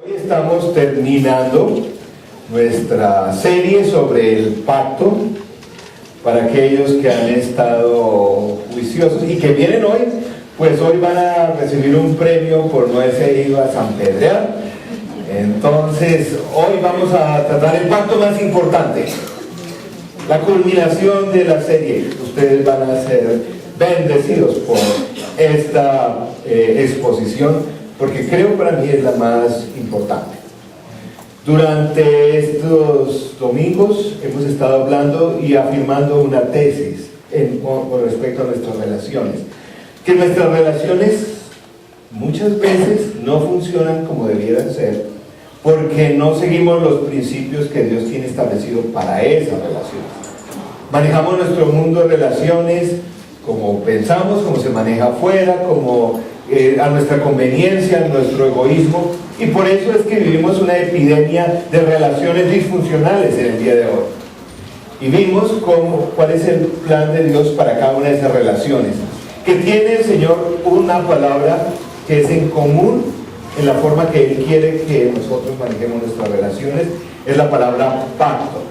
Hoy estamos terminando nuestra serie sobre el pacto para aquellos que han estado juiciosos y que vienen hoy, pues hoy van a recibir un premio por no haberse ido a San Pedreal. Entonces, hoy vamos a tratar el pacto más importante, la culminación de la serie. Ustedes van a ser bendecidos por esta exposición, porque creo para mí es la más importante. Durante estos domingos hemos estado hablando y afirmando una tesis con respecto a nuestras relaciones, que nuestras relaciones muchas veces no funcionan como debieran ser, porque no seguimos los principios que Dios tiene establecido para esas relaciones. Manejamos nuestro mundo de relaciones como pensamos, como se maneja afuera, como a nuestra conveniencia, a nuestro egoísmo, y por eso es que vivimos una epidemia de relaciones disfuncionales en el día de hoy. Y vimos cuál es el plan de Dios para cada una de esas relaciones, que tiene el Señor una palabra que es en común en la forma que Él quiere que nosotros manejemos nuestras relaciones, es la palabra pacto.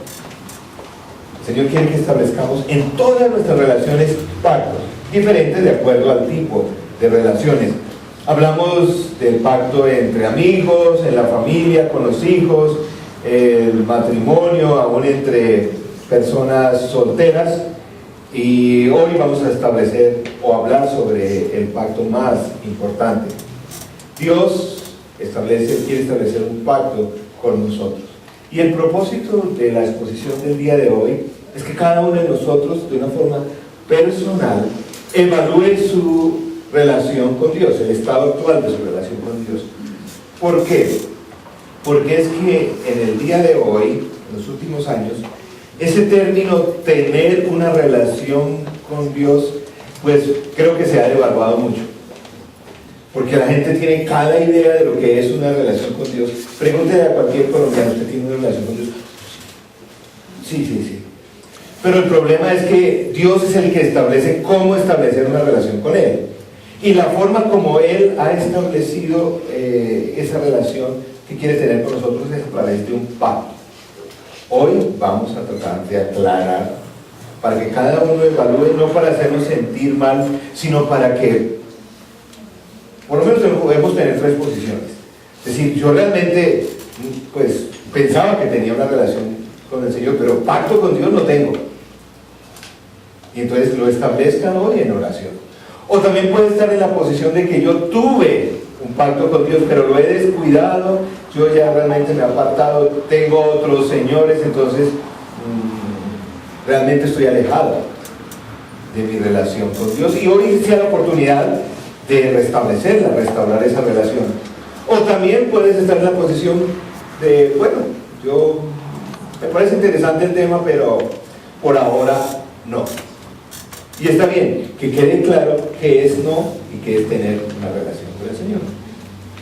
El Señor quiere que establezcamos en todas nuestras relaciones pactos, diferentes de acuerdo al tipo de relaciones. Hablamos del pacto entre amigos, en la familia, con los hijos, el matrimonio, aún entre personas solteras, y hoy vamos a establecer o hablar sobre el pacto más importante. Dios quiere establecer un pacto con nosotros, y el propósito de la exposición del día de hoy es que cada uno de nosotros, de una forma personal, evalúe su relación con Dios, el estado actual de su relación con Dios. ¿Por qué? Porque es que en el día de hoy, en los últimos años, ese término tener una relación con Dios, pues creo que se ha devaluado mucho, porque la gente tiene cada idea de lo que es una relación con Dios. Pregúntele a cualquier colombiano: ¿usted tiene una relación con Dios? Sí. Pero el problema es que Dios es el que establece cómo establecer una relación con Él. Y la forma como Él ha establecido esa relación que quiere tener con nosotros es a través de un pacto. Hoy vamos a tratar de aclarar, para que cada uno evalúe, no para hacernos sentir mal, sino para que, por lo menos podemos tener tres posiciones. Es decir, yo realmente, pues, pensaba que tenía una relación con el Señor, pero pacto con Dios no tengo. Y entonces lo establezcan hoy en oración. O también puede estar en la posición de que yo tuve un pacto con Dios, pero lo he descuidado, yo ya realmente me he apartado, tengo otros señores, entonces realmente estoy alejado de mi relación con Dios, y hoy sea la oportunidad de restaurar esa relación. O también puedes estar en la posición de, bueno, me parece interesante el tema, pero por ahora no. Y está bien, que quede claro que es no y que es tener una relación con el Señor.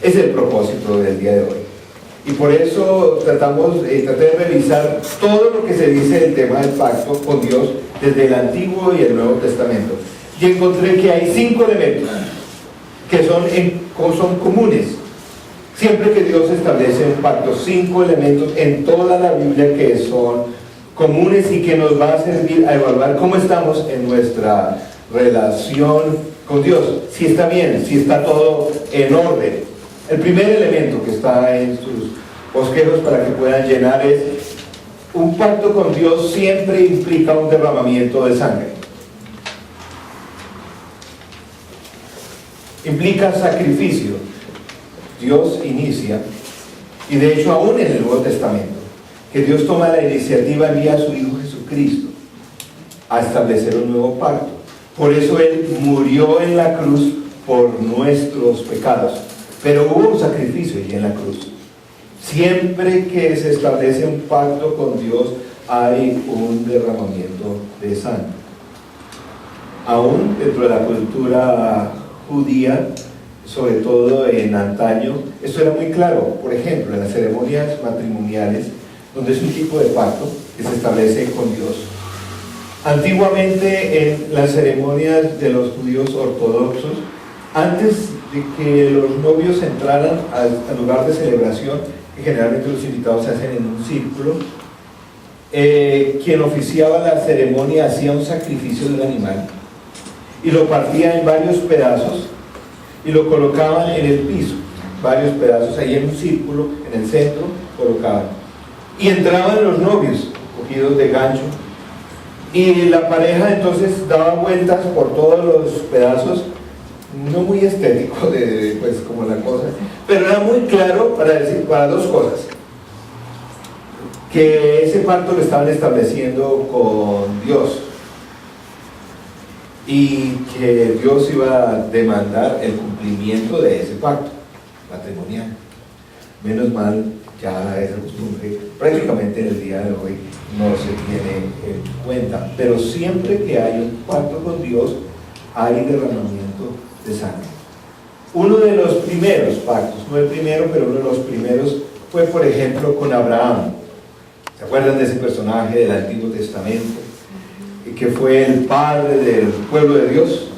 Es el propósito del día de hoy. Y por eso traté de revisar todo lo que se dice del tema del pacto con Dios desde el Antiguo y el Nuevo Testamento. Y encontré que hay 5 elementos que son comunes. Siempre que Dios establece un pacto, 5 elementos en toda la Biblia que son comunes y que nos va a servir a evaluar cómo estamos en nuestra relación con Dios, si está bien, si está todo en orden. El primer elemento que está en sus bosquejos para que puedan llenar es: un pacto con Dios siempre implica un derramamiento de sangre, implica sacrificio. Dios inicia, y de hecho aún en el Nuevo Testamento, que Dios toma la iniciativa, envía a su Hijo Jesucristo a establecer un nuevo pacto. Por eso Él murió en la cruz por nuestros pecados, pero hubo un sacrificio allí en la cruz. Siempre que se establece un pacto con Dios, hay un derramamiento de sangre. Aún dentro de la cultura judía, sobre todo en antaño, esto era muy claro. Por ejemplo, en las ceremonias matrimoniales, donde es un tipo de pacto que se establece con Dios. Antiguamente, en las ceremonias de los judíos ortodoxos, antes de que los novios entraran al lugar de celebración, que generalmente los invitados se hacen en un círculo. Quien oficiaba la ceremonia hacía un sacrificio de un animal y lo partía en varios pedazos y lo colocaban en el piso, varios pedazos ahí en un círculo, en el centro, colocaban. Y entraban los novios, cogidos de gancho, y la pareja entonces daba vueltas por todos los pedazos, no muy estético, pues como la cosa, pero era muy claro para dos cosas: que ese pacto lo estaban estableciendo con Dios y que Dios iba a demandar el cumplimiento de ese pacto matrimonial. Menos mal, ya esa costumbre prácticamente en el día de hoy no se tiene en cuenta, pero siempre que hay un pacto con Dios hay derramamiento de sangre. Uno de los primeros pactos, no el primero, pero uno de los primeros fue, por ejemplo, con Abraham. ¿Se acuerdan de ese personaje del Antiguo Testamento? Que fue el padre del pueblo de Dios.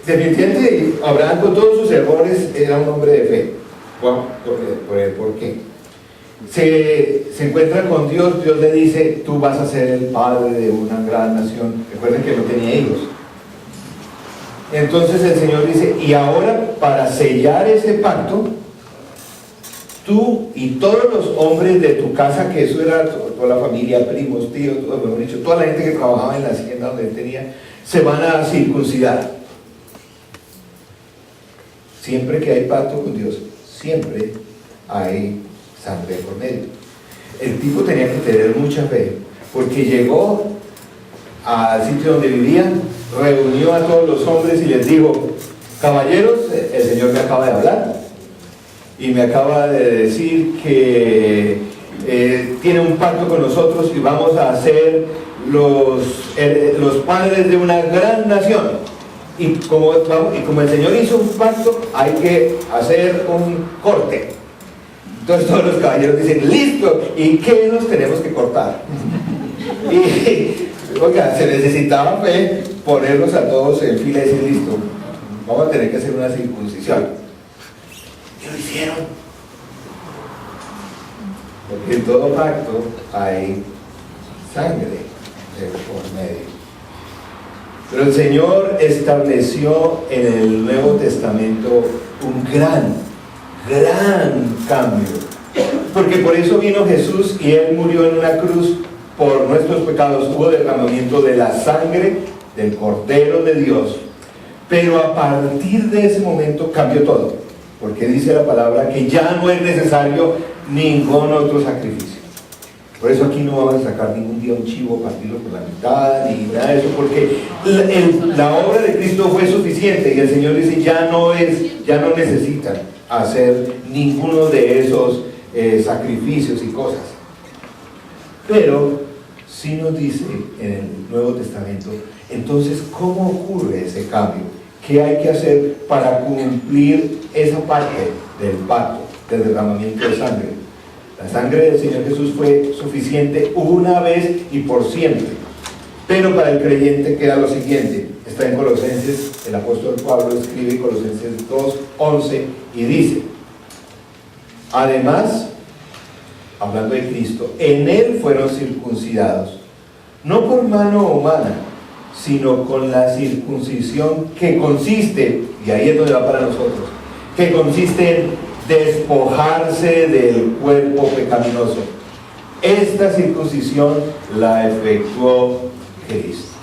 Definitivamente Abraham, con todos sus errores, era un hombre de fe. ¿Por qué? Se encuentra con Dios. Dios le dice: tú vas a ser el padre de una gran nación. Recuerden que no tenía hijos. Entonces el Señor dice: y ahora, para sellar ese pacto, tú y todos los hombres de tu casa, que eso era toda la familia, primos, tíos, mejor dicho, toda la gente que trabajaba en la hacienda donde él tenía, se van a circuncidar. Siempre que hay pacto con Dios, siempre hay sangre por medio. El tipo tenía que tener mucha fe, porque llegó al sitio donde vivían, reunió a todos los hombres y les dijo: caballeros, el Señor me acaba de hablar y me acaba de decir que tiene un pacto con nosotros y vamos a ser los padres de una gran nación. Y como el Señor hizo un pacto, hay que hacer un corte. Entonces todos los caballeros dicen: listo, ¿y qué nos tenemos que cortar? Y oiga, se necesitaba fe, ponerlos a todos en fila y decir: listo, vamos a tener que hacer una circuncisión. ¿Qué lo hicieron? Porque en todo pacto hay sangre por medio. Pero el Señor estableció en el Nuevo Testamento un gran cambio. Porque por eso vino Jesús y Él murió en una cruz por nuestros pecados. Hubo derramamiento de la sangre del Cordero de Dios. Pero a partir de ese momento cambió todo. Porque dice la palabra que ya no es necesario ningún otro sacrificio. Por eso aquí no vamos a sacar ningún día un chivo partido por la mitad ni nada de eso, porque la obra de Cristo fue suficiente y el Señor dice: ya no necesitan hacer ninguno de esos sacrificios y cosas. Pero sí nos dice en el Nuevo Testamento, entonces, ¿cómo ocurre ese cambio? ¿Qué hay que hacer para cumplir esa parte del pacto, del derramamiento de sangre? La sangre del Señor Jesús fue suficiente una vez y por siempre. Pero para el creyente queda lo siguiente. Está en Colosenses, el apóstol Pablo escribe Colosenses 2:11 y dice: además, hablando de Cristo, en Él fueron circuncidados, no por mano humana, sino con la circuncisión que consiste, y ahí es donde va para nosotros, que consiste en despojarse del cuerpo pecaminoso. Esta circuncisión la efectuó Cristo.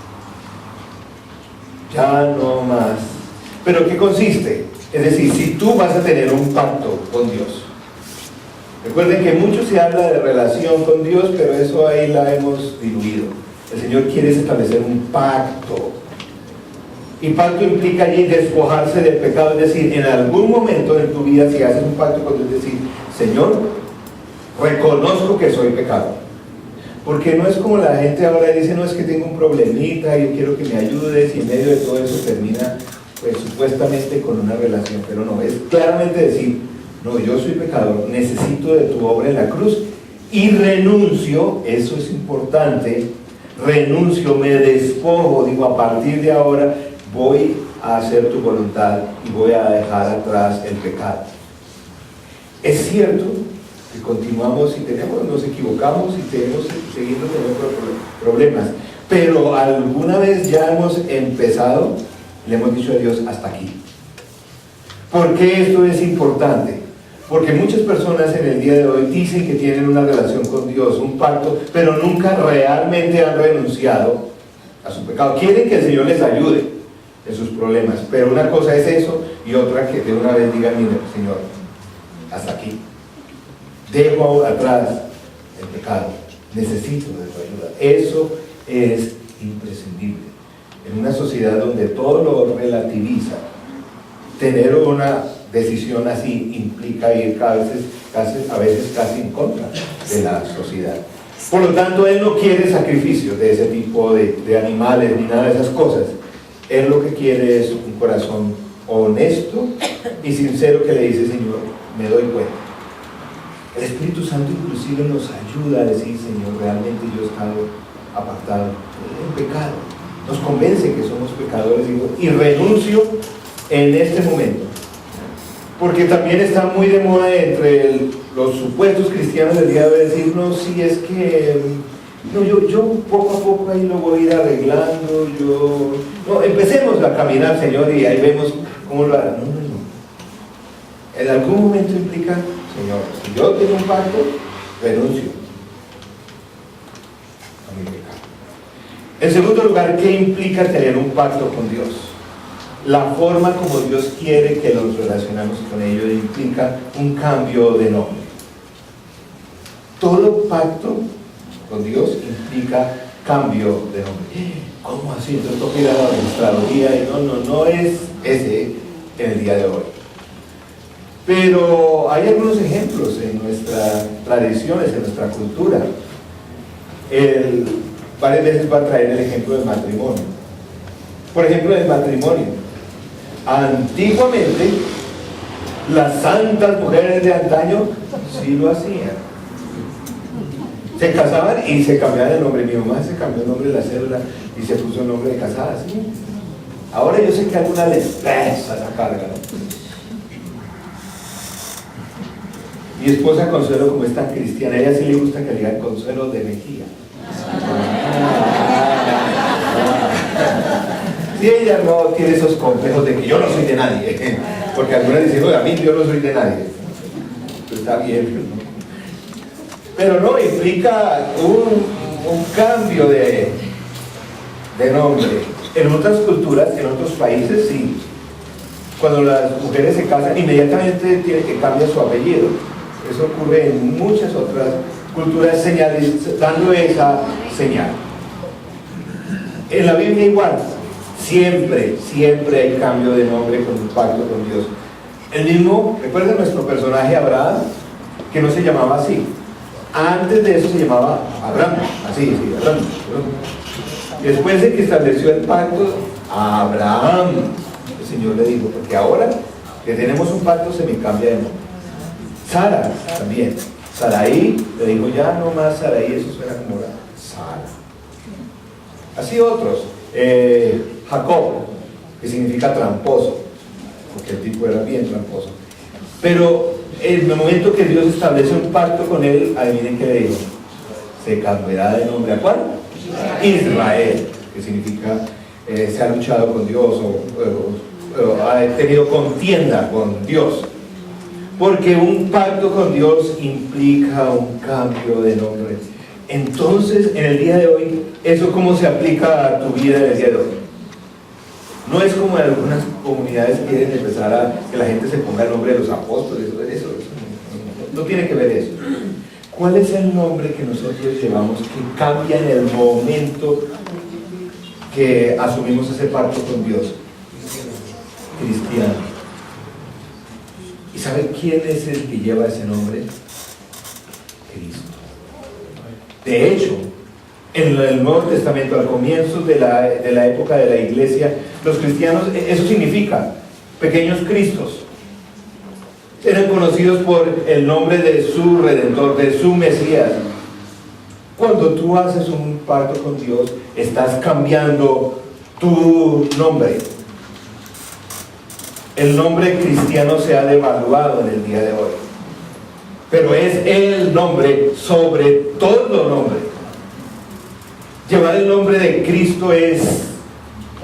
Ya no más. ¿Pero qué consiste? Es decir, si tú vas a tener un pacto con Dios. Recuerden que mucho se habla de relación con Dios, pero eso ahí la hemos diluido. El Señor quiere establecer un pacto. Y pacto implica allí despojarse del pecado, es decir, en algún momento de tu vida, si haces un pacto con Dios, decir: Señor, reconozco que soy pecador. Porque no es como la gente ahora dice: no, es que tengo un problemita, yo quiero que me ayudes, y en medio de todo eso termina, pues, supuestamente con una relación. Pero no, es claramente decir: no, yo soy pecador, necesito de tu obra en la cruz, y renuncio, eso es importante, renuncio, me despojo, digo, a partir de ahora voy a hacer tu voluntad y voy a dejar atrás el pecado. Es cierto que continuamos y nos equivocamos y seguimos teniendo problemas, pero alguna vez ya hemos empezado, le hemos dicho a Dios hasta aquí. ¿Por qué esto es importante? Porque muchas personas en el día de hoy dicen que tienen una relación con Dios, un pacto, pero nunca realmente han renunciado a su pecado. Quieren que el Señor les ayude en sus problemas, pero una cosa es eso y otra que de una vez digan, mire, Señor, hasta aquí. Dejo atrás el pecado, necesito de tu ayuda. Eso es imprescindible. En una sociedad donde todo lo relativiza, tener una decisión así implica ir a veces casi en contra de la sociedad. Por lo tanto, Él no quiere sacrificios de ese tipo de animales ni nada de esas cosas. Él lo que quiere es un corazón honesto y sincero que le dice, Señor, me doy cuenta. El Espíritu Santo inclusive nos ayuda a decir, Señor, realmente yo he estado apartado del pecado. Nos convence que somos pecadores y renuncio en este momento. Porque también está muy de moda entre los supuestos cristianos del día de hoy decir, no, sí, es que no, yo poco a poco ahí lo voy a ir arreglando, no, empecemos a caminar, Señor, y ahí vemos cómo lo hará. No. En algún momento implica, Señor, si yo tengo un pacto, renuncio a mi pecado. En segundo lugar, ¿qué implica tener un pacto con Dios? La forma como Dios quiere que nos relacionamos con ello implica un cambio de nombre. Todo pacto con Dios implica cambio de nombre. ¿Cómo así? Entonces toca ir a la registraduría y no es ese en el día de hoy. Pero hay algunos ejemplos en nuestras tradiciones, en nuestra cultura. Varias veces va a traer el ejemplo del matrimonio. Por ejemplo, el matrimonio. Antiguamente, las santas mujeres de antaño sí lo hacían. Se casaban y se cambiaban el nombre. Mi mamá se cambió el nombre de la cédula y se puso el nombre de casada, ¿sí? Ahora yo sé que a alguna les pesa esa carga, ¿no? Mi esposa Consuelo, como es tan cristiana, a ella sí le gusta que le digan Consuelo de Mejía. Si ella no tiene esos complejos de que yo no soy de nadie, porque algunas dicen, oye, a mí yo no soy de nadie. Pues está bien, ¿no? Pero no, implica un cambio de nombre. En otras culturas, en otros países, sí. Cuando las mujeres se casan, inmediatamente tiene que cambiar su apellido. Eso ocurre en muchas otras culturas, dando esa señal. En la Biblia igual, siempre hay cambio de nombre con un pacto con Dios. El mismo, recuerden nuestro personaje Abraham, que no se llamaba así. Antes de eso se llamaba Abraham, así, Abraham. Después de que estableció el pacto, Abraham, el Señor le dijo, porque ahora que tenemos un pacto se me cambia de nombre. Sara también. Saraí, le dijo, ya no más Saraí, eso suena como Sara. Así otros. Jacob, que significa tramposo, porque el tipo era bien tramposo. Pero en el momento que Dios establece un pacto con él, adivinen qué le dijo. Se cambiará de nombre ¿a cuál? Israel, que significa se ha luchado con Dios o ha tenido contienda con Dios. Porque un pacto con Dios implica un cambio de nombre. Entonces, en el día de hoy, ¿eso cómo se aplica a tu vida en el día de hoy? No es como en algunas comunidades quieren empezar a que la gente se ponga el nombre de los apóstoles, eso no tiene que ver eso. ¿Cuál es el nombre que nosotros llevamos que cambia en el momento que asumimos ese pacto con Dios? Cristiano. ¿Y sabe quién es el que lleva ese nombre? Cristo. De hecho, en el Nuevo Testamento, al comienzo de la época de la iglesia, los cristianos, eso significa pequeños Cristos. Eran conocidos por el nombre de su Redentor, de su Mesías. Cuando tú haces un pacto con Dios, estás cambiando tu nombre. el nombre cristiano se ha devaluado en el día de hoy, pero es el nombre sobre todo nombre. Llevar el nombre de Cristo es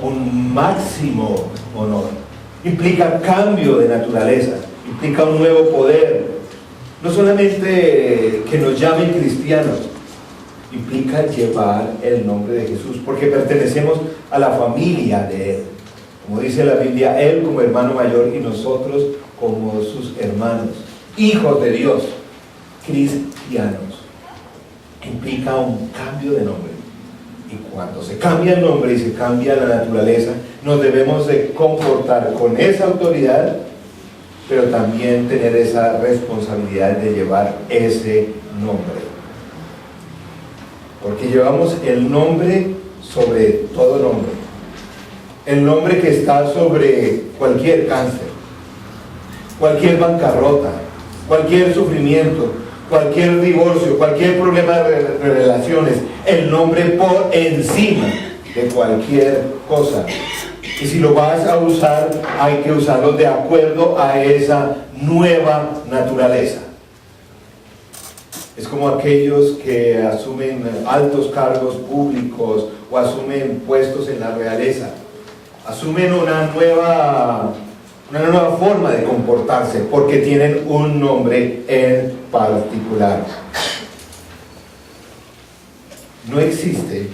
un máximo honor. Implica cambio de naturaleza, implica un nuevo poder. No solamente que nos llamen cristianos, implica llevar el nombre de Jesús, porque pertenecemos a la familia de Él. Como dice la Biblia, Él como hermano mayor y nosotros como sus hermanos, hijos de Dios, cristianos. Implica un cambio de nombre. Y cuando se cambia el nombre y se cambia la naturaleza, nos debemos de comportar con esa autoridad, pero también tener esa responsabilidad de llevar ese nombre. Porque llevamos el nombre sobre todo nombre. El nombre que está sobre cualquier cáncer, cualquier bancarrota, cualquier sufrimiento, cualquier divorcio, cualquier problema de relaciones. El nombre por encima de cualquier cosa. Y si lo vas a usar, hay que usarlo de acuerdo a esa nueva naturaleza. Es como aquellos que asumen altos cargos públicos o asumen puestos en la realeza. Asumen una nueva forma de comportarse porque tienen un nombre en particular. No existe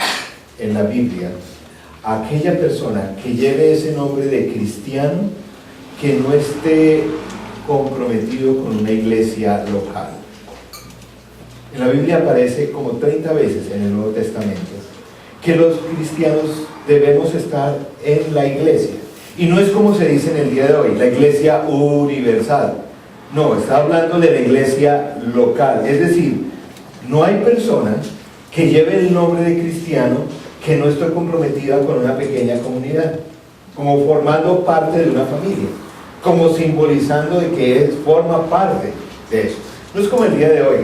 en la Biblia aquella persona que lleve ese nombre de cristiano que no esté comprometido con una iglesia local. En la Biblia aparece como 30 veces en el Nuevo Testamento que los cristianos debemos estar en la iglesia. Y no es como se dice en el día de hoy, la iglesia universal. No, está hablando de la iglesia local. Es decir, no hay persona que lleve el nombre de cristiano que no esté comprometida con una pequeña comunidad, como formando parte de una familia, como simbolizando de que forma parte de eso. No es como el día de hoy,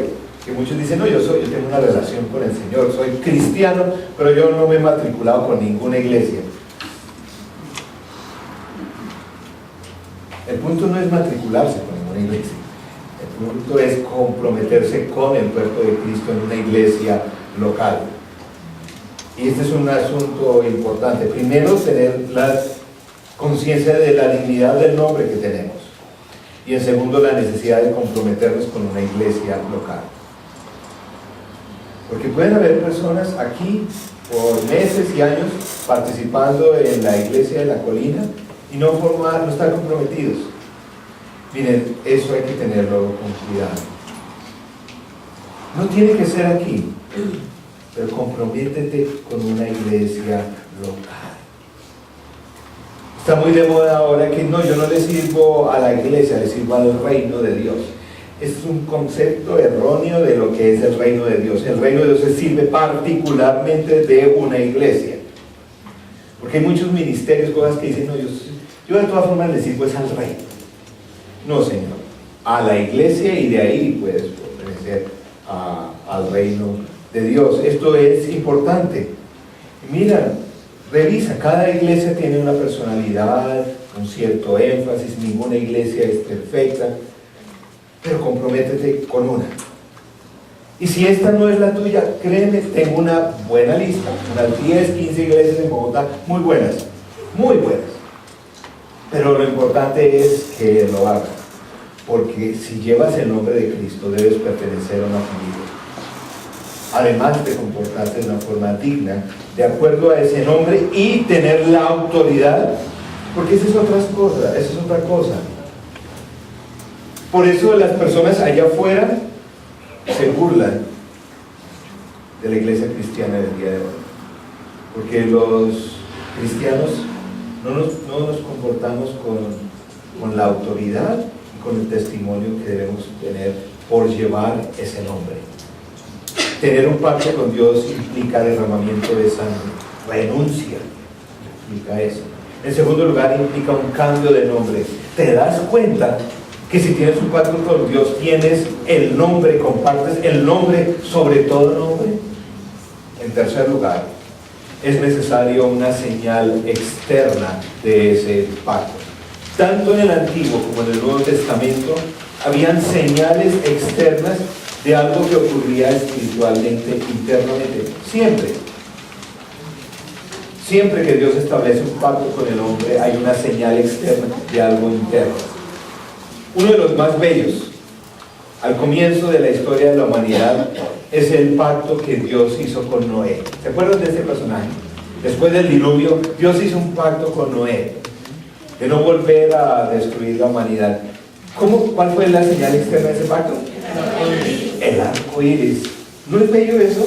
que muchos dicen, no, yo tengo una relación con el Señor, soy cristiano, pero yo no me he matriculado con ninguna iglesia. El punto no es matricularse con ninguna iglesia, el punto es comprometerse con el cuerpo de Cristo en una iglesia local. Y este es un asunto importante. Primero, tener la conciencia de la dignidad del nombre que tenemos. Y en segundo, la necesidad de comprometernos con una iglesia local. Porque pueden haber personas aquí por meses y años participando en la iglesia de la colina y no estar comprometidos. Miren, eso hay que tenerlo con cuidado. No tiene que ser aquí, pero comprométete con una iglesia local. Está muy de moda ahora que no, yo no le sirvo a la iglesia, le sirvo al reino de Dios. Este es un concepto erróneo de lo que es el reino de Dios. El reino de Dios se sirve particularmente de una iglesia. Porque hay muchos ministerios, cosas que dicen, no, yo de todas formas le sirvo es al reino. No, Señor, a la iglesia y de ahí puedes pertenecer al reino de Dios. Esto es importante. Mira, revisa, cada iglesia tiene una personalidad, un cierto énfasis, ninguna iglesia es perfecta, pero comprométete con una. Y si esta no es la tuya, créeme, tengo una buena lista, unas 10, 15 iglesias en Bogotá, muy buenas, pero lo importante es que lo hagas, porque si llevas el nombre de Cristo, debes pertenecer a una familia. Además de comportarte de una forma digna, de acuerdo a ese nombre, y tener la autoridad, porque esa es otra cosa. Por eso las personas allá afuera se burlan de la iglesia cristiana del día de hoy, porque los cristianos no nos comportamos con la autoridad y con el testimonio que debemos tener por llevar ese nombre. Tener un pacto con Dios implica derramamiento de sangre, renuncia implica eso. En segundo lugar, implica un cambio de nombre. ¿Te das cuenta que si tienes un pacto con Dios, tienes el nombre, compartes el nombre sobre todo nombre? En tercer lugar, es necesario una señal externa de ese pacto. Tanto en el Antiguo como en el Nuevo Testamento habían señales externas de algo que ocurría espiritualmente, internamente. Siempre que Dios establece un pacto con el hombre, hay una señal externa de algo interno. Uno de los más bellos, al comienzo de la historia de la humanidad, es el pacto que Dios hizo con Noé. ¿Se acuerdan de este personaje? Después del diluvio, Dios hizo un pacto con Noé de no volver a destruir la humanidad. ¿Cuál fue la señal externa de ese pacto? El arco iris. ¿No es bello eso?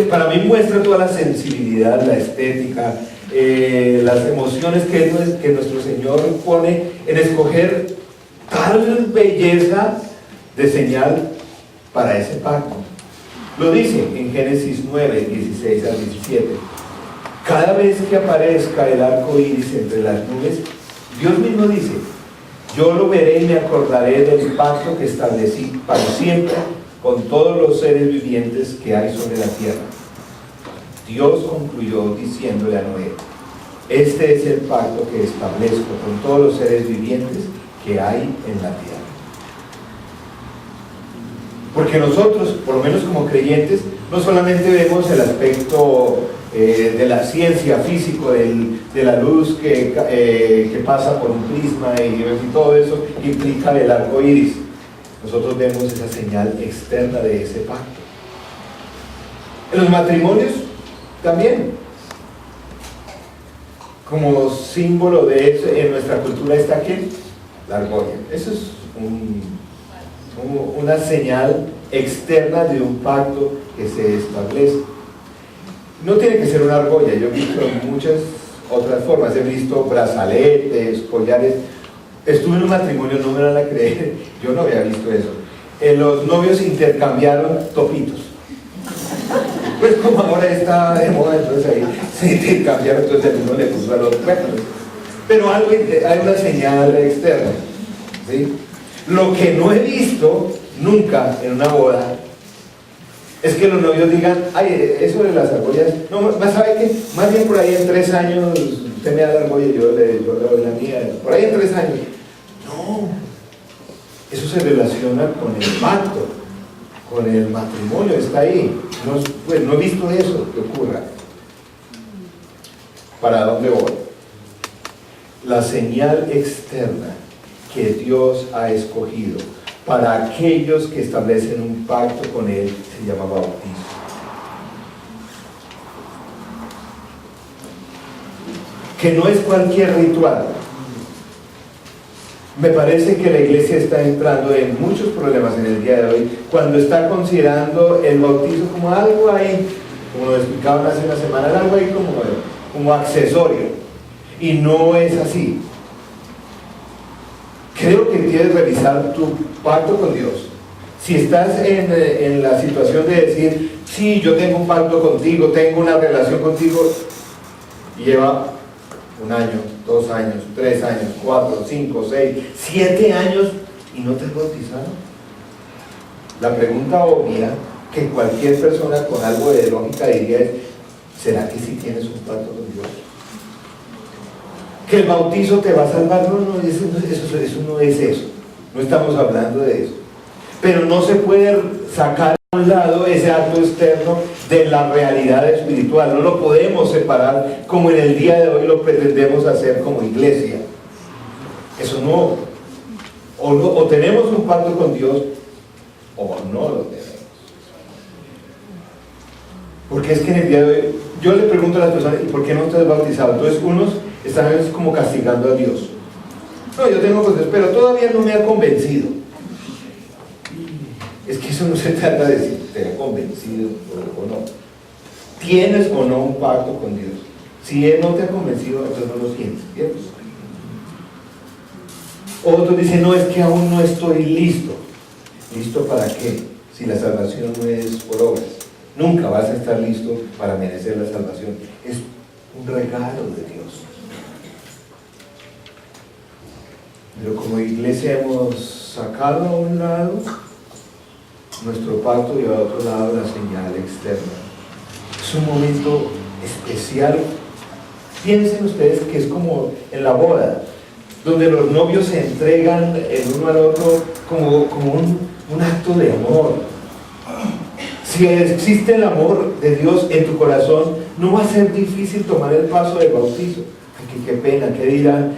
Para mí muestra toda la sensibilidad, la estética, las emociones que nuestro Señor pone en escoger tal belleza de señal para ese pacto. Lo dice en Génesis 9, 16 al 17. Cada vez que aparezca el arco iris entre las nubes, Dios mismo dice: yo lo veré y me acordaré del pacto que establecí para siempre con todos los seres vivientes que hay sobre la tierra. Dios concluyó diciéndole a Noé: este es el pacto que establezco con todos los seres vivientes que hay en la tierra. Porque nosotros, por lo menos como creyentes, no solamente vemos el aspecto de la ciencia físico, de la luz que pasa por un prisma y todo eso implica el arco iris. Nosotros vemos esa señal externa de ese pacto. En los matrimonios también, como símbolo de eso, en nuestra cultura está ¿qué? La argolla. Eso es una señal externa de un pacto que se establece. No tiene que ser una argolla, yo he visto muchas otras formas, he visto brazaletes, collares. Estuve en un matrimonio, no me van a creer, yo no había visto eso. Los novios intercambiaron topitos. Pues como ahora está de moda, entonces ahí se intercambiaron, entonces el uno le puso a los otro. Pero hay una señal externa, ¿sí? Lo que no he visto nunca en una boda es que los novios digan: ay, eso de las argollas, no, más sabe que más bien por ahí en 3 años usted me da la argolla y yo le doy la mía, por ahí en 3 años. No, eso se relaciona con el pacto, con el matrimonio, está ahí. No he visto eso que ocurra. ¿Para dónde voy? La señal externa que Dios ha escogido para aquellos que establecen un pacto con Él se llama bautismo. Que no es cualquier ritual. Me parece que la iglesia está entrando en muchos problemas en el día de hoy cuando está considerando el bautizo como algo ahí, como lo explicaban hace una semana, algo ahí como accesorio. Y no es así. Creo que tienes que revisar tu pacto con Dios. Si estás en la situación de decir: sí, yo tengo un pacto contigo, tengo una relación contigo, y lleva 1 año, 2 años, 3 años, 4, 5, 6, 7 años y no te has bautizado. La pregunta obvia que cualquier persona con algo de lógica diría es: ¿será que sí tienes un pacto con Dios? ¿Que el bautizo te va a salvar? No, eso no es eso. No estamos hablando de eso. Pero no se puede sacar a un lado ese acto externo de la realidad espiritual. No lo podemos separar como en el día de hoy lo pretendemos hacer como iglesia. Eso no. O tenemos un pacto con Dios o no lo tenemos. Porque es que en el día de hoy yo le pregunto a las personas: ¿y por qué no te has bautizado? Entonces unos están como castigando a Dios. No, yo tengo cosas, pero todavía no me ha convencido. Es que eso no se trata de si te ha convencido o no. ¿Tienes o no un pacto con Dios? Si Él no te ha convencido, entonces no lo sientes, ¿cierto? Otros dicen: no, es que aún no estoy listo. ¿Listo para qué? Si la salvación no es por obras. Nunca vas a estar listo para merecer la salvación. Es un regalo de Dios. Pero como iglesia hemos sacado a un lado nuestro pacto y a otro lado la señal externa. Es un momento especial. Piensen ustedes que es como en la boda. donde los novios se entregan el uno al otro como un acto de amor. Si existe el amor de Dios en tu corazón, no va a ser difícil tomar el paso del bautizo. Ay, qué pena, ¿qué dirán?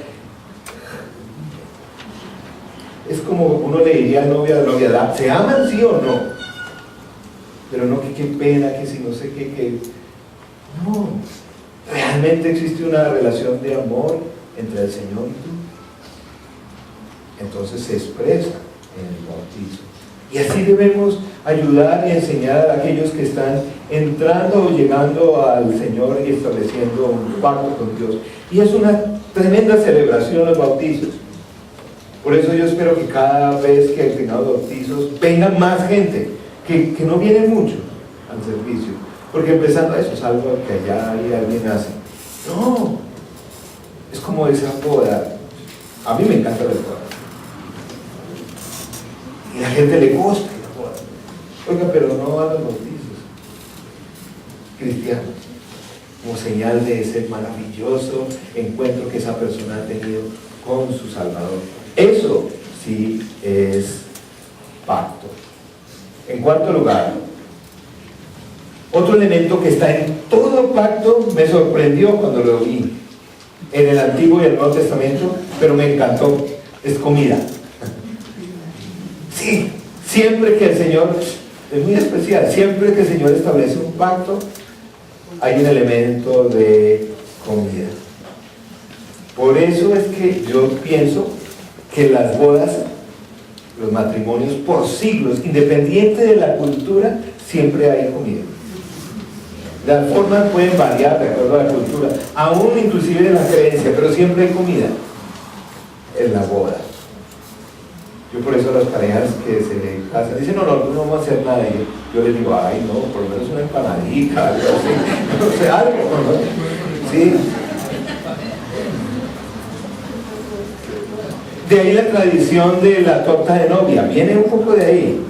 Es como uno le diría al novio a la novia, ¿se aman sí o no? Pero no, que qué pena, que si no sé qué, que... No, realmente existe una relación de amor entre el Señor y tú. Entonces se expresa en el bautizo. Y así debemos ayudar y enseñar a aquellos que están entrando o llegando al Señor y estableciendo un pacto con Dios. Y es una tremenda celebración los bautizos. Por eso yo espero que cada vez que tengamos bautizos vengan más gente, que no viene mucho al servicio. Porque empezando eso es algo que allá alguien hace. No, es como esa boda. A mí me encanta la boda. Y a la gente le gusta la boda. Oiga, pero no a los bautizos cristianos, como señal de ese maravilloso encuentro que esa persona ha tenido con su Salvador. Eso sí es pacto. En cuarto lugar, otro elemento que está en todo pacto, me sorprendió cuando lo vi en el Antiguo y el Nuevo Testamento, pero me encantó, es comida. Sí, siempre que el Señor, es muy especial, siempre que el Señor establece un pacto, hay un elemento de comida. Por eso es que yo pienso que las bodas, los matrimonios por siglos, independiente de la cultura, siempre hay comida. Las formas pueden variar de acuerdo a la cultura, aún inclusive de la creencia, pero siempre hay comida en la boda. Yo por eso a las parejas que se casan dicen, no vamos a hacer nada. Y yo les digo, ay no, por lo menos una empanadita, algo así, no sé, algo, ¿no? Sí. De ahí la tradición de la torta de novia, viene un poco de ahí,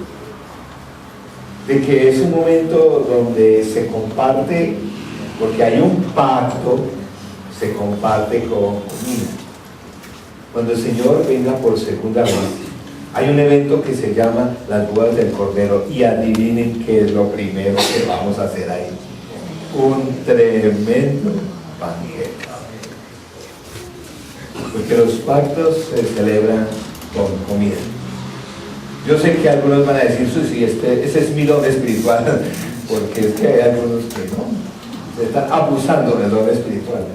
de que es un momento donde se comparte, porque hay un pacto, se comparte con comida. Cuando el Señor venga por segunda vez, hay un evento que se llama las bodas del Cordero, y adivinen qué es lo primero que vamos a hacer ahí. Un tremendo banquete. Porque los pactos se celebran con comida. Yo sé que algunos van a decir, sí, ese es mi don espiritual, porque es que hay algunos que no, se están abusando del don espiritual.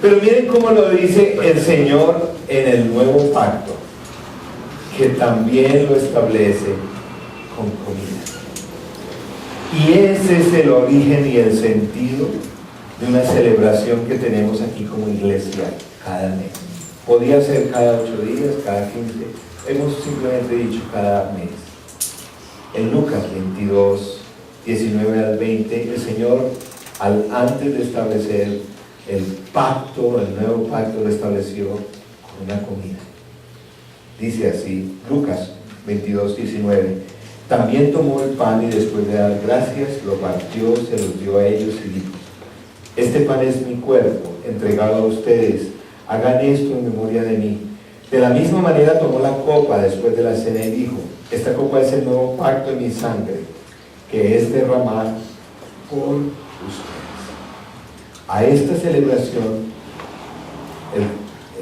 Pero miren cómo lo dice el Señor en el nuevo pacto, que también lo establece con comida. Y ese es el origen y el sentido de una celebración que tenemos aquí como iglesia cada mes. Podía ser cada 8 días, cada 15, hemos simplemente dicho cada mes. En Lucas 22, 19 al 20, el Señor, antes de establecer el pacto, el nuevo pacto, lo estableció con una comida. Dice así, Lucas 22, 19, también tomó el pan y después de dar gracias, lo partió, se los dio a ellos y dijo, este pan es mi cuerpo, entregado a ustedes, hagan esto en memoria de mí. De la misma manera tomó la copa después de la cena y dijo, esta copa es el nuevo pacto en mi sangre, que es derramada por ustedes. A esta celebración,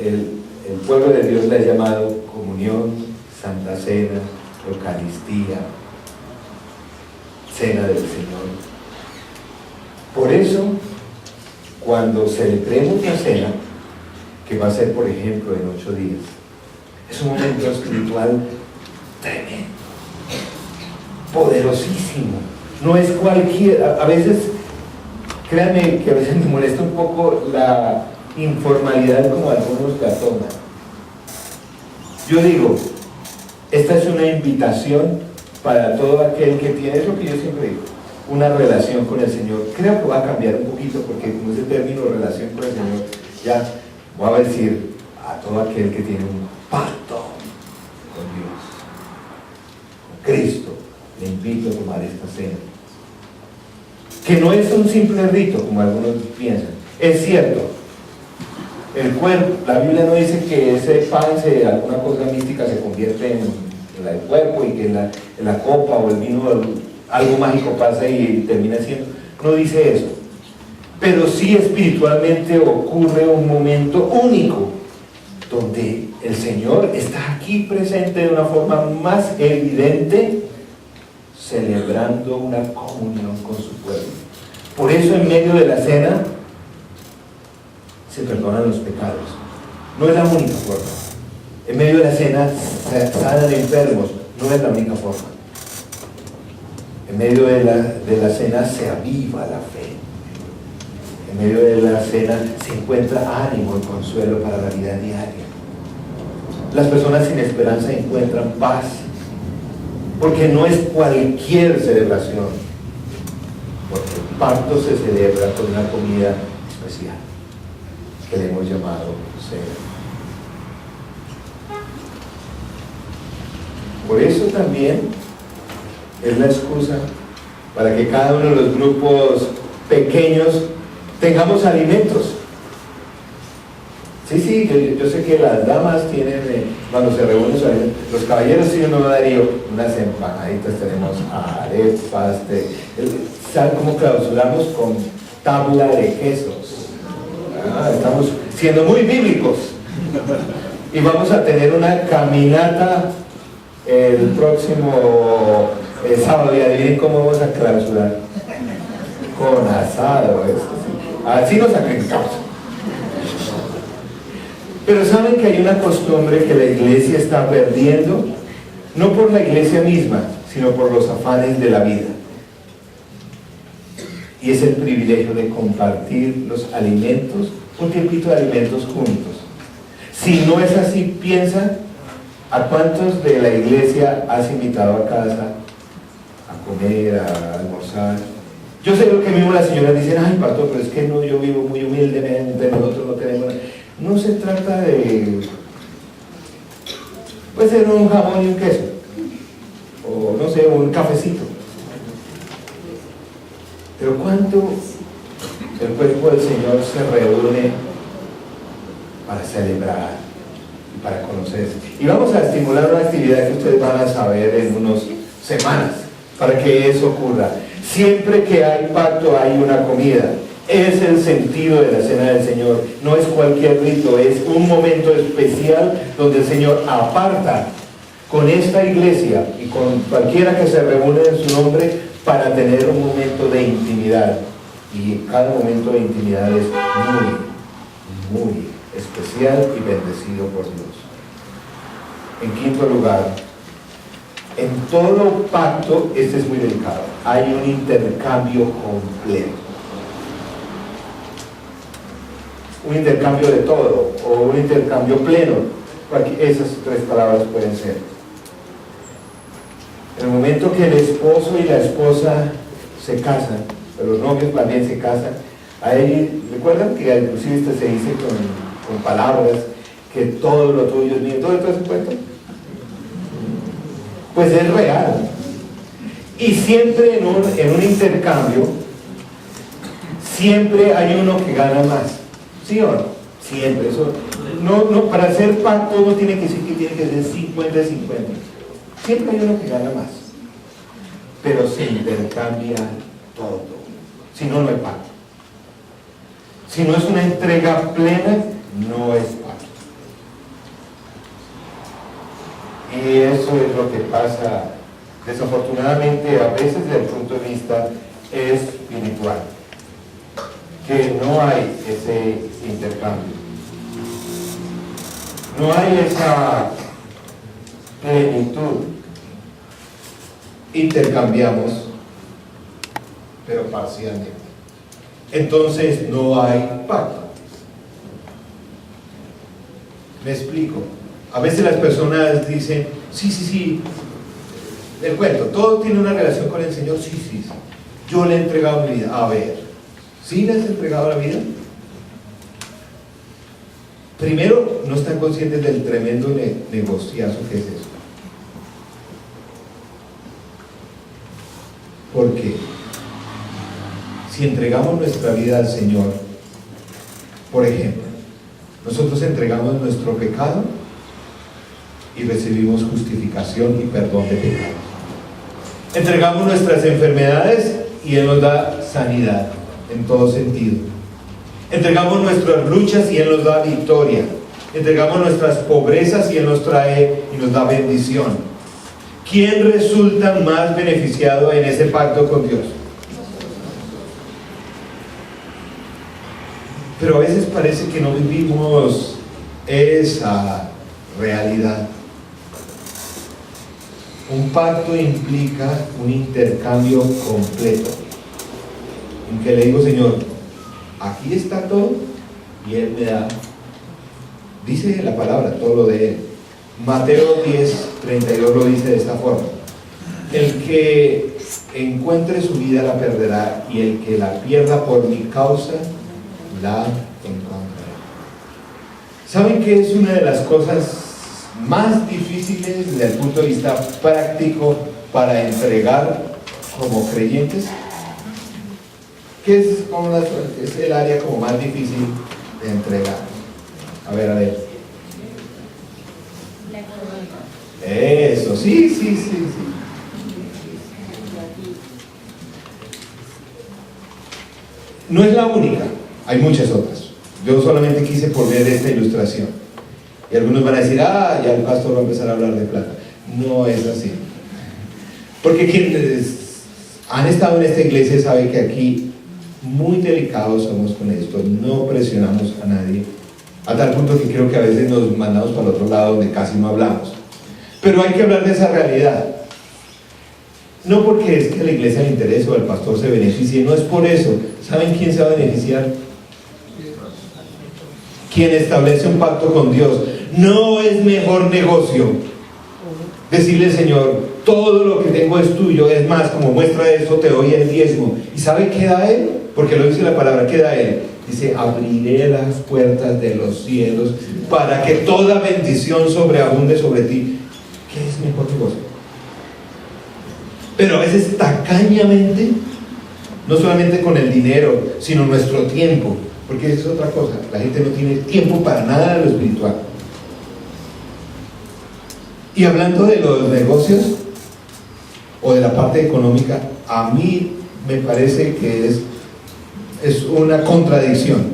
el pueblo de Dios le ha llamado comunión, Santa Cena, Eucaristía, Cena del Señor. Por eso, cuando celebremos la cena, que va a ser por ejemplo en 8 días, es un momento espiritual tremendo, poderosísimo, no es cualquiera. A veces, créanme que a veces me molesta un poco la informalidad como algunos la toman. Yo digo, esta es una invitación para todo aquel que tiene, es lo que yo siempre digo, una relación con el Señor. Creo que va a cambiar un poquito, porque como ese término relación con el Señor, ya voy a decir a todo aquel que tiene un pacto con Dios, con Cristo, le invito a tomar esta cena. Que no es un simple rito, como algunos piensan. Es cierto, el cuerpo. La Biblia no dice que ese pan, alguna cosa mística, se convierte en el cuerpo y que en la copa o el vino algo mágico pasa y termina siendo. No dice eso. Pero sí espiritualmente ocurre un momento único donde el Señor está aquí presente de una forma más evidente, celebrando una comunión con su pueblo. Por eso en medio de la cena se perdonan los pecados. No es la única forma. En medio de la cena se sanan enfermos. No es la única forma. En medio de la cena se aviva la fe. En medio de la cena se encuentra ánimo y consuelo para la vida diaria. Las personas sin esperanza encuentran paz, porque no es cualquier celebración, porque el pacto se celebra con una comida especial que le hemos llamado cena. Por eso también es la excusa para que cada uno de los grupos pequeños tengamos alimentos. Sí, yo sé que las damas tienen, cuando se reúnen, los caballeros sí, uno daría unas empanaditas, tenemos arepas, ¿saben cómo clausuramos? Con tabla de quesos. Estamos siendo muy bíblicos. Y vamos a tener una caminata el próximo sábado, y adivinen cómo vamos a clausurar. Con asado, así nos sacrificamos. Pero saben que hay una costumbre que la iglesia está perdiendo, no por la iglesia misma, sino por los afanes de la vida. Y es el privilegio de compartir los alimentos, un tiempito de alimentos juntos. Si no es así, piensa a cuántos de la iglesia has invitado a casa a comer, a almorzar. Yo sé lo que mismo las señoras dicen: ay, pastor, pero es que no, yo vivo muy humildemente, nosotros no tenemos nada. No se trata de, puede ser un jamón y un queso, o no sé, un cafecito. Pero ¿cuánto el cuerpo del Señor se reúne para celebrar y para conocerse? Y vamos a estimular una actividad que ustedes van a saber en unas semanas, para que eso ocurra. Siempre que hay pacto hay una comida. Es el sentido de la cena del Señor. No es cualquier rito, es un momento especial donde el Señor aparta con esta iglesia y con cualquiera que se reúne en su nombre para tener un momento de intimidad. Y cada momento de intimidad es muy, muy especial y bendecido por Dios. En quinto lugar, en todo pacto, este es muy delicado, hay un intercambio completo. Un intercambio de todo, o un intercambio pleno. Esas tres palabras pueden ser. En el momento que el esposo y la esposa se casan, pero los novios también se casan, ahí, ¿recuerdan que inclusive se dice con palabras que todo lo tuyo es mío? ¿Todo ese cuento? Pues es real. Y siempre en un intercambio, siempre hay uno que gana más. ¿Sí o no? Siempre. Eso, no, para hacer pacto no tiene que decir que tiene que ser 50-50. Siempre hay uno que gana más. Pero se intercambia todo. Si no, no hay pacto. Si no es una entrega plena, no es pacto. Y eso es lo que pasa, desafortunadamente, a veces desde el punto de vista espiritual, que no hay ese intercambio, no hay esa plenitud. Intercambiamos, pero parcialmente. Entonces no hay pacto. Me explico. A veces las personas dicen: sí, el cuento, todo tiene una relación con el Señor. Sí, yo le he entregado mi vida. A ver, ¿sí le has entregado la vida? Primero, no están conscientes del tremendo negociazo que es eso. Porque si entregamos nuestra vida al Señor, por ejemplo, nosotros entregamos nuestro pecado y recibimos justificación y perdón de pecados. Entregamos nuestras enfermedades y Él nos da sanidad en todo sentido. Entregamos nuestras luchas y Él nos da victoria. Entregamos nuestras pobrezas y Él nos trae y nos da bendición. ¿Quién resulta más beneficiado en ese pacto con Dios? Pero a veces parece que no vivimos esa realidad. Un pacto implica un intercambio completo, en que le digo, Señor, aquí está todo, y Él me da, dice la palabra, todo lo de Él. Mateo 10:32 lo dice de esta forma: el que encuentre su vida la perderá, y el que la pierda por mi causa la encontrará. ¿Saben qué es una de las cosas más difíciles desde el punto de vista práctico para entregar como creyentes? ¿Qué es el área como más difícil de entregar? A ver. Eso, sí. No es la única, hay muchas otras. Yo solamente quise poner esta ilustración. Y algunos van a decir, ya el pastor va a empezar a hablar de plata. No es así. Porque quienes han estado en esta iglesia saben que aquí muy delicados somos con esto. No presionamos a nadie, a tal punto que creo que a veces nos mandamos para el otro lado donde casi no hablamos. Pero hay que hablar de esa realidad. No porque es que a la iglesia le interese o al pastor se beneficie, no es por eso. ¿Saben quién se va a beneficiar? Quien establece un pacto con Dios. No es mejor negocio decirle, Señor, todo lo que tengo es tuyo, es más, como muestra de eso te doy el diezmo. ¿Y sabe qué da Él? Porque lo dice la palabra, ¿qué da Él? Dice, abriré las puertas de los cielos para que toda bendición sobreabunde sobre ti. ¿Qué es mejor negocio? Pero a veces tacañamente, no solamente con el dinero, sino nuestro tiempo, porque eso es otra cosa. La gente no tiene tiempo para nada de lo espiritual. Y hablando de los negocios o de la parte económica, a mí me parece que es una contradicción.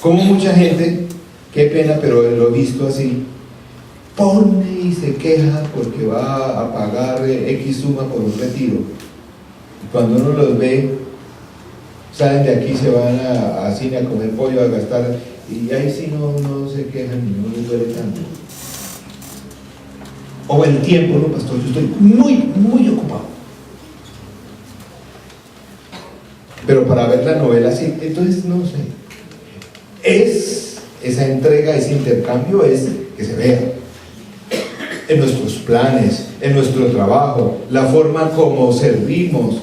Como mucha gente, qué pena, pero lo he visto así, pone y se queja porque va a pagar X suma por un retiro. Y cuando uno los ve, salen de aquí, se van a cine a comer pollo, a gastar, y ahí sí no se quejan ni no les duele tanto. O el tiempo, no, pastor, yo estoy muy ocupado. Pero para ver la novela sí, entonces no sé. Esa entrega, ese intercambio es que se vea en nuestros planes, en nuestro trabajo, la forma como servimos.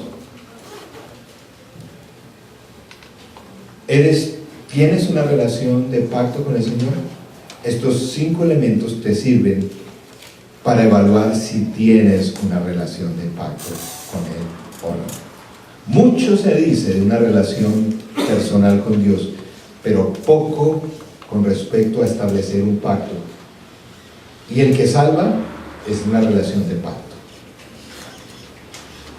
¿Tienes una relación de pacto con el Señor? Estos 5 elementos te sirven para evaluar si tienes una relación de pacto con Él o no. Mucho se dice de una relación personal con Dios, pero poco con respecto a establecer un pacto. Y el que salva es una relación de pacto.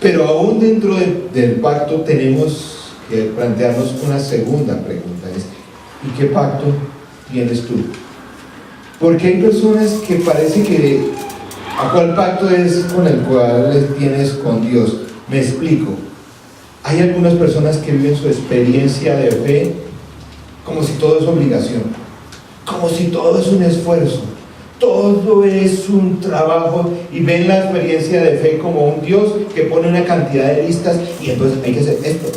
Pero aún dentro del pacto tenemos que plantearnos una segunda pregunta: ¿y qué pacto tienes tú? Porque hay personas que parece que ¿a cuál pacto es con el cual tienes con Dios? Me explico. Hay algunas personas que viven su experiencia de fe como si todo es obligación, como si todo es un esfuerzo, todo es un trabajo, y ven la experiencia de fe como un Dios que pone una cantidad de listas y entonces hay que hacer esto.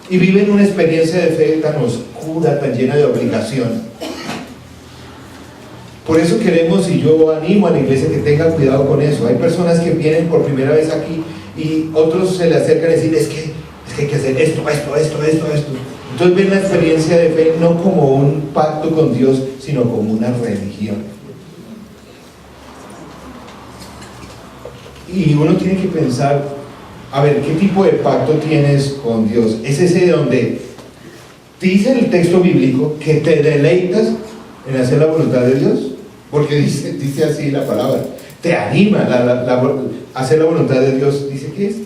Y viven una experiencia de fe tan oscura, tan llena de obligación. Por eso queremos, y yo animo a la iglesia que tenga cuidado con eso. Hay personas que vienen por primera vez aquí y otros se le acercan a decir, es que hay que hacer esto. Entonces ven la experiencia de fe no como un pacto con Dios, sino como una religión. Y uno tiene que pensar, a ver, ¿qué tipo de pacto tienes con Dios? ¿Es ese donde Dice el texto bíblico que te deleitas en hacer la voluntad de Dios, porque dice así la palabra, te anima hacer la voluntad de Dios. Dice que es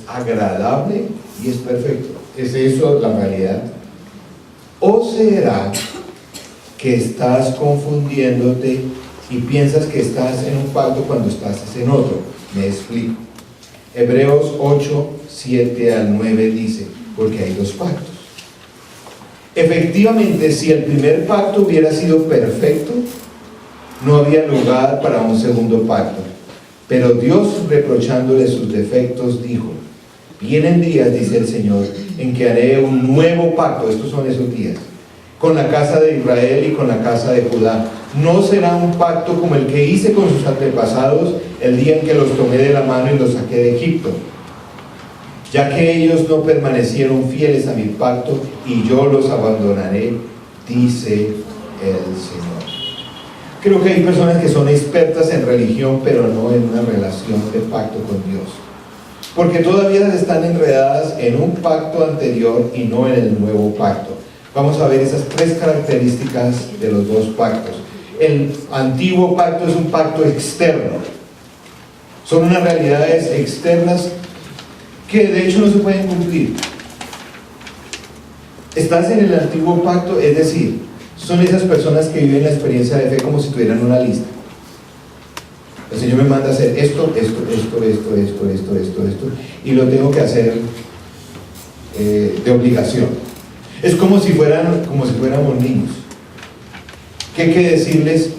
agradable y es perfecto. ¿Es eso la realidad? ¿O será que estás confundiéndote y piensas que estás en un pacto cuando estás en otro? Me explico. Hebreos 8, 7 al 9 dice, porque hay dos pactos. Efectivamente, si el primer pacto hubiera sido perfecto, no había lugar para un segundo pacto. Pero Dios, reprochándole sus defectos, dijo, vienen días, dice el Señor, en que haré un nuevo pacto, estos son esos días, con la casa de Israel y con la casa de Judá. No será un pacto como el que hice con sus antepasados el día en que los tomé de la mano y los saqué de Egipto, ya que ellos no permanecieron fieles a mi pacto y yo los abandonaré, dice el Señor. Creo que hay personas que son expertas en religión, pero no en una relación de pacto con Dios, porque todavía están enredadas en un pacto anterior y no en el nuevo pacto. Vamos a ver esas tres características de los dos pactos. El antiguo pacto es un pacto externo, son unas realidades externas que de hecho no se pueden cumplir. Estás en el antiguo pacto, es decir, son esas personas que viven la experiencia de fe como si tuvieran una lista. El Señor me manda a hacer esto, y lo tengo que hacer de obligación. Es como si fuéramos niños. ¿Qué hay que decirles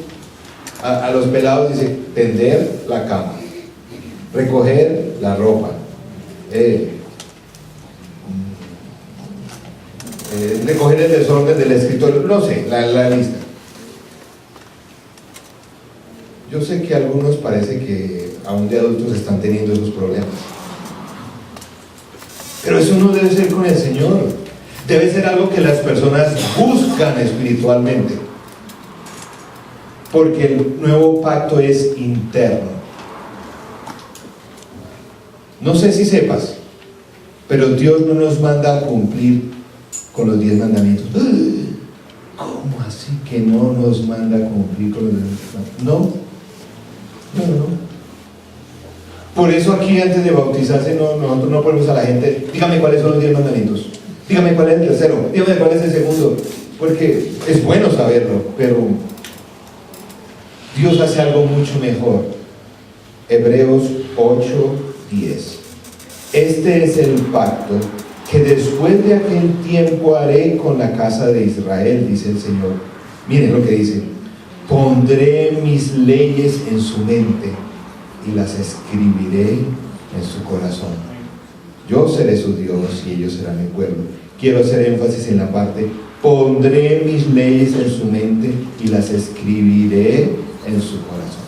a los pelados? Dice, tender la cama, recoger la ropa, recoger el desorden del escritorio, no sé, la lista. Yo sé que a algunos parece que aún de adultos están teniendo esos problemas, pero eso no debe ser con el Señor. Debe ser algo que las personas buscan espiritualmente, porque el nuevo pacto es interno. No sé si sepas, pero Dios no nos manda a cumplir con los 10 mandamientos. ¿Cómo así que no nos manda a cumplir con los 10 mandamientos? No. Por eso aquí antes de bautizarse nosotros no ponemos a la gente, dígame cuáles son los 10 mandamientos, dígame cuál es el tercero, dígame cuál es el segundo, porque es bueno saberlo, pero Dios hace algo mucho mejor. Hebreos 8:10. Este es el pacto que después de aquel tiempo haré con la casa de Israel, dice el Señor. Miren lo que dice: pondré mis leyes en su mente y las escribiré en su corazón. Yo seré su Dios y ellos serán mi pueblo. Quiero hacer énfasis en la parte: pondré mis leyes en su mente y las escribiré en su corazón.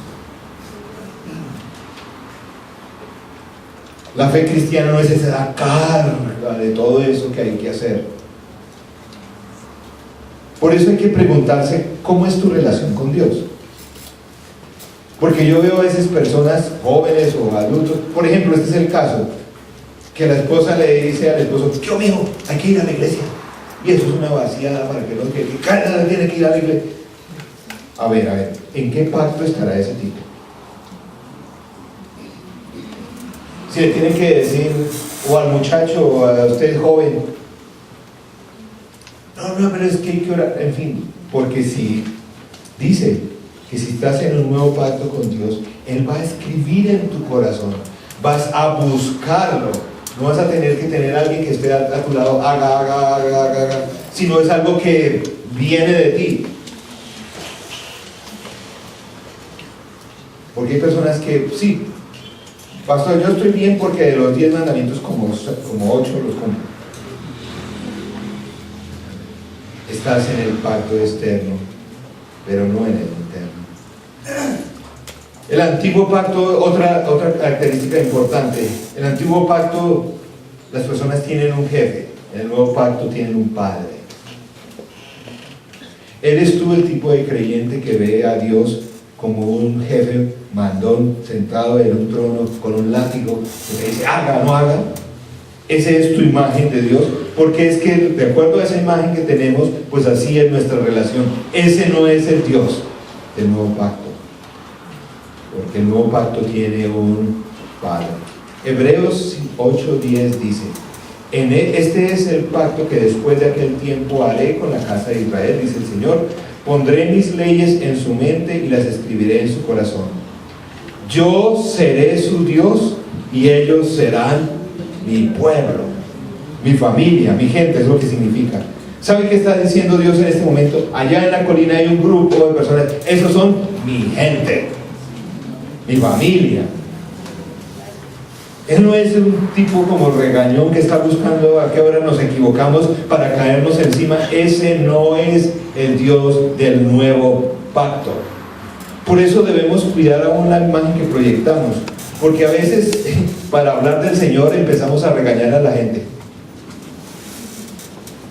La fe cristiana no es esa carga de todo eso que hay que hacer. Por eso hay que preguntarse cómo es tu relación con Dios. Porque yo veo a veces personas jóvenes o adultos, por ejemplo, este es el caso, que la esposa le dice al esposo: yo, mijo, hay que ir a la iglesia. Y eso es una vaciada para que no, que cada día tiene que ir a la iglesia. A ver, ¿en qué pacto estará ese tipo? Si le tienen que decir, o al muchacho, o a usted joven, no, pero es que hay que orar, en fin, porque si dice que si estás en un nuevo pacto con Dios, Él va a escribir en tu corazón, vas a buscarlo, no vas a tener que tener a alguien que esté a tu lado, haga, sino es algo que viene de ti. Porque hay personas que, sí, pastor, yo estoy bien porque de los 10 mandamientos como 8 los cumplo. Estás en el pacto externo, pero no en el interno. El antiguo pacto, otra característica importante: el antiguo pacto, las personas tienen un jefe, en el nuevo pacto tienen un padre. ¿Eres tú el tipo de creyente que ve a Dios como un jefe mandón sentado en un trono con un látigo que te dice haga o no haga? Esa es tu imagen de Dios, porque es que de acuerdo a esa imagen que tenemos, pues así es nuestra relación. Ese no es el Dios del nuevo pacto, porque el nuevo pacto tiene un Padre. Hebreos 8:10 dice: este es el pacto que después de aquel tiempo haré con la casa de Israel, dice el Señor. Pondré mis leyes en su mente y las escribiré en su corazón. Yo seré su Dios y ellos serán mi pueblo, mi familia, mi gente, es lo que significa. ¿Sabe qué está diciendo Dios en este momento? Allá en la colina hay un grupo de personas, esos son mi gente, mi familia. Él no es un tipo como regañón que está buscando a qué hora nos equivocamos para caernos encima. Ese no es el Dios del nuevo pacto. Por eso debemos cuidar aún la imagen que proyectamos, porque a veces para hablar del Señor empezamos a regañar a la gente.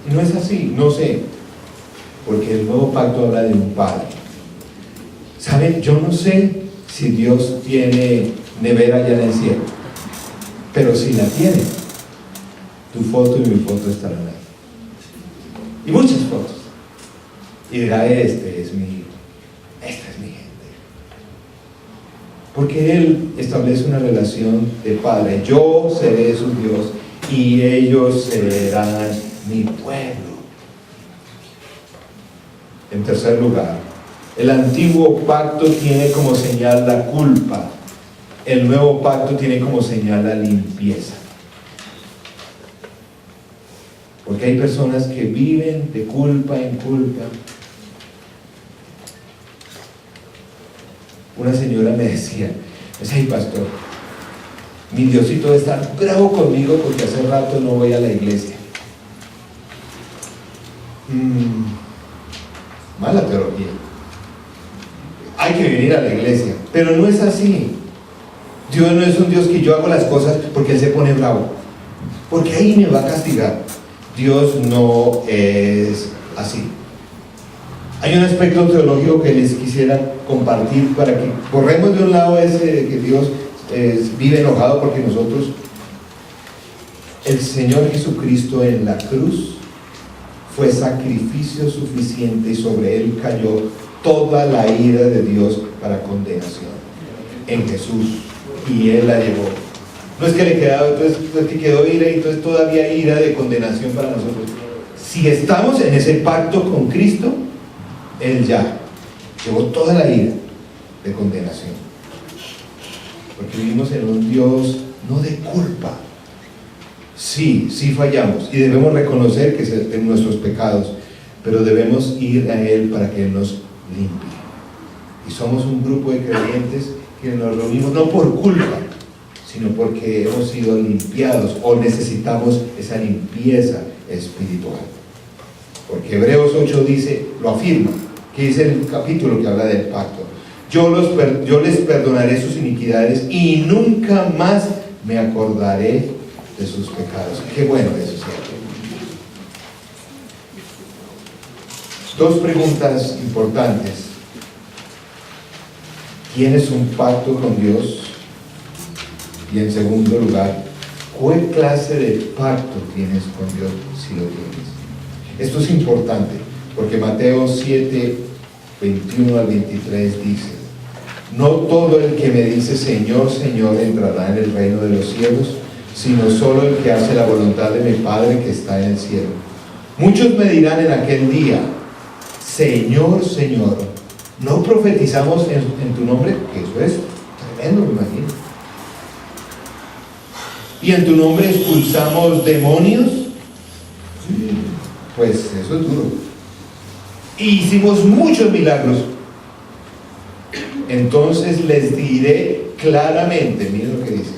Y no es así, no sé, porque el nuevo pacto habla de un Padre. ¿Saben? Yo no sé si Dios tiene nevera allá en el cielo, pero si la tiene, tu foto y mi foto estarán ahí. Y muchas fotos. Y dirá, esta es mi gente. Porque Él establece una relación de Padre. Yo seré su Dios y ellos serán mi pueblo. En tercer lugar, el antiguo pacto tiene como señal la culpa. El nuevo pacto tiene como señal la limpieza. Porque hay personas que viven de culpa en culpa. Una señora me decía, ay pastor, mi Diosito debe estar bravo conmigo porque hace rato no voy a la iglesia. Mala teología. Hay que venir a la iglesia, pero no es así. Dios no es un Dios que yo hago las cosas porque Él se pone bravo, porque ahí me va a castigar. Dios no es así. Hay un aspecto teológico que les quisiera compartir para que corremos de un lado ese de que Dios vive enojado porque nosotros. El Señor Jesucristo en la cruz fue sacrificio suficiente y sobre Él cayó toda la ira de Dios para condenación en Jesús, y Él la llevó. No es que le quedaba, entonces que quedó ira y entonces todavía ira de condenación para nosotros. Si estamos en ese pacto con Cristo, Él ya llevó toda la ira de condenación, porque vivimos en un Dios no de culpa. Sí fallamos y debemos reconocer que en nuestros pecados, pero debemos ir a Él para que Él nos limpie. Y somos un grupo de creyentes que nos reunimos no por culpa, sino porque hemos sido limpiados o necesitamos esa limpieza espiritual. Porque Hebreos 8 dice, lo afirma, que es el capítulo que habla del pacto. Yo les perdonaré sus iniquidades y nunca más me acordaré de sus pecados. Qué bueno eso, ¿cierto? Dos preguntas importantes. ¿Tienes un pacto con Dios? Y en segundo lugar, ¿qué clase de pacto tienes con Dios si lo tienes? Esto es importante, porque Mateo 7, 21 al 23 dice: no todo el que me dice Señor, Señor entrará en el reino de los cielos, sino solo el que hace la voluntad de mi Padre que está en el cielo. Muchos me dirán en aquel día: Señor, Señor, ¿no profetizamos en tu nombre? Que eso es tremendo, me imagino. ¿Y en tu nombre expulsamos demonios? Pues eso es duro. Y hicimos muchos milagros. Entonces les diré claramente, miren lo que dice: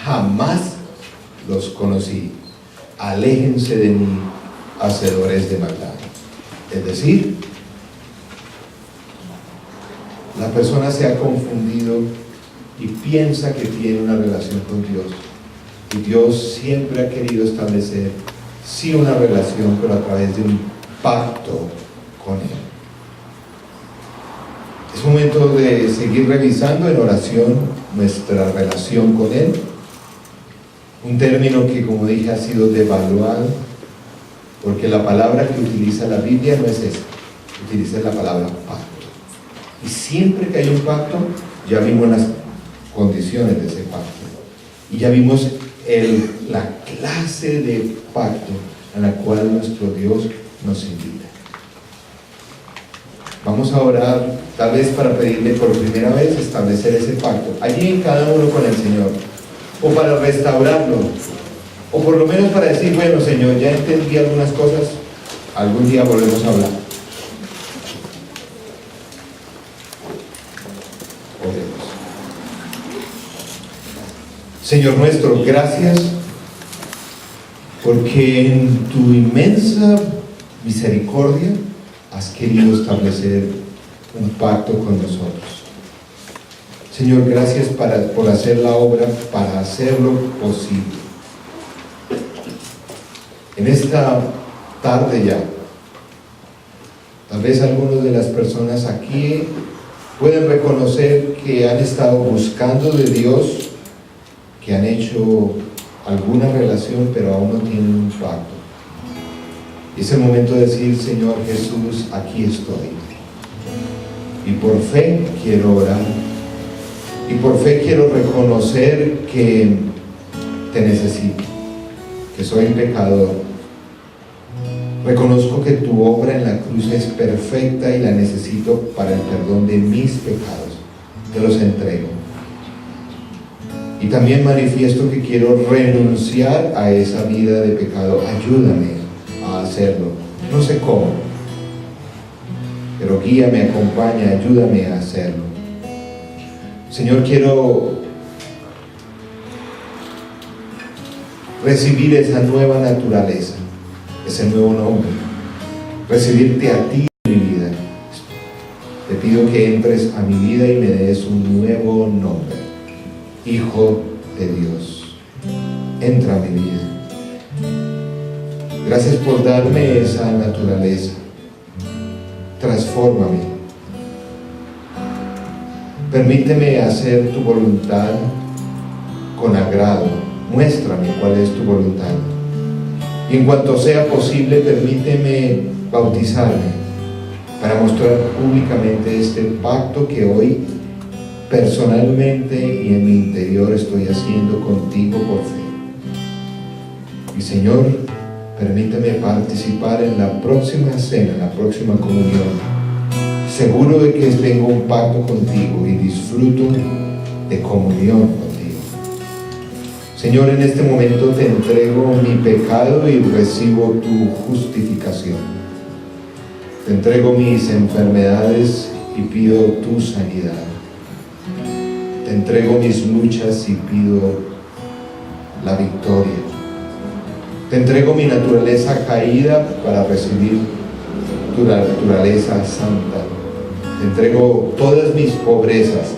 jamás los conocí. Aléjense de mí, hacedores de maldad. Es decir, la persona se ha confundido y piensa que tiene una relación con Dios. Y Dios siempre ha querido establecer, sí, una relación, pero a través de un pacto con Él. Es momento de seguir revisando en oración nuestra relación con Él Un término que, como dije, ha sido devaluado, porque la palabra que utiliza la Biblia no es esa, utiliza la palabra pacto. Y siempre que hay un pacto, ya vimos las condiciones de ese pacto. Y ya vimos la clase de pacto a la cual nuestro Dios nos invita. Vamos a orar, tal vez para pedirle por primera vez establecer ese pacto, allí en cada uno con el Señor, o para restaurarlo, o por lo menos para decir, bueno, Señor, ya entendí algunas cosas, algún día volvemos a hablar. Oremos. Señor nuestro, gracias porque en tu inmensa misericordia has querido establecer un pacto con nosotros. Señor, gracias por hacer la obra, para hacerlo posible. En esta tarde ya, tal vez algunas de las personas aquí pueden reconocer que han estado buscando de Dios, que han hecho alguna relación, pero aún no tienen un pacto. Es el momento de decir, Señor Jesús, aquí estoy. Y por fe quiero orar. Y por fe quiero reconocer que te necesito, que soy pecador. Reconozco que tu obra en la cruz es perfecta y la necesito para el perdón de mis pecados. Te los entrego. Y también manifiesto que quiero renunciar a esa vida de pecado. Ayúdame a hacerlo. No sé cómo, pero guíame, acompaña, ayúdame a hacerlo. Señor, quiero recibir esa nueva naturaleza, ese nuevo nombre, recibirte a ti en mi vida. Te pido que entres a mi vida y me des un nuevo nombre, Hijo de Dios. Entra a mi vida. Gracias por darme esa naturaleza. Transfórmame. Permíteme hacer tu voluntad con agrado. Muéstrame cuál es tu voluntad. Y en cuanto sea posible, permíteme bautizarme para mostrar públicamente este pacto que hoy personalmente y en mi interior estoy haciendo contigo por fe. Y Señor, permítame participar en la próxima cena, en la próxima comunión, seguro de que tengo un pacto contigo y disfruto de comunión contigo. Señor, en este momento te entrego mi pecado y recibo tu justificación. Te entrego mis enfermedades y pido tu sanidad. Te entrego mis luchas y pido la victoria. Te entrego mi naturaleza caída para recibir tu naturaleza santa. Te entrego todas mis pobrezas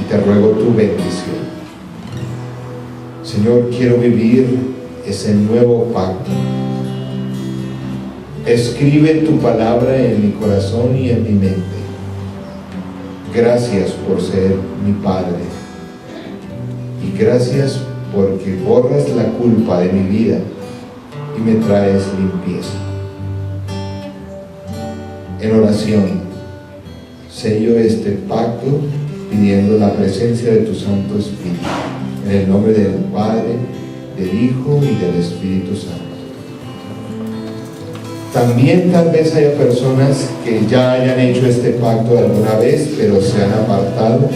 y te ruego tu bendición. Señor, quiero vivir ese nuevo pacto. Escribe tu palabra en mi corazón y en mi mente. Gracias por ser mi Padre. Y gracias porque borras la culpa de mi vida y me traes limpieza. En oración, sello este pacto pidiendo la presencia de tu Santo Espíritu. En el nombre del Padre, del Hijo y del Espíritu Santo. También tal vez haya personas que ya hayan hecho este pacto alguna vez, pero se han apartado.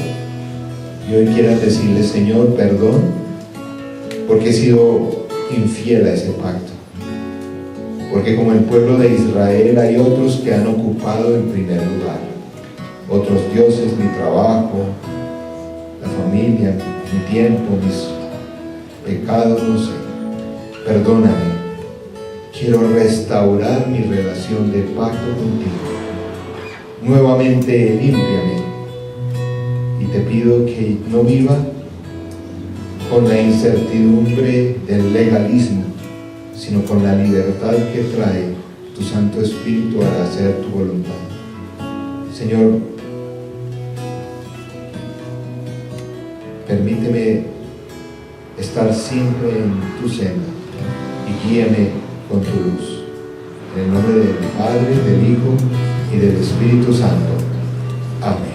Y hoy quieran decirle, Señor, perdón, porque he sido infiel a ese pacto. Porque como el pueblo de Israel hay otros que han ocupado el primer lugar. Otros dioses, mi trabajo, la familia, mi tiempo, mis pecados, no sé. Perdóname. Quiero restaurar mi relación de pacto contigo. Nuevamente límpiame. Y te pido que no viva con la incertidumbre del legalismo, sino con la libertad que trae tu Santo Espíritu al hacer tu voluntad. Señor, permíteme siempre en tu senda y guíame con tu luz. En el nombre del Padre, del Hijo y del Espíritu Santo. Amén.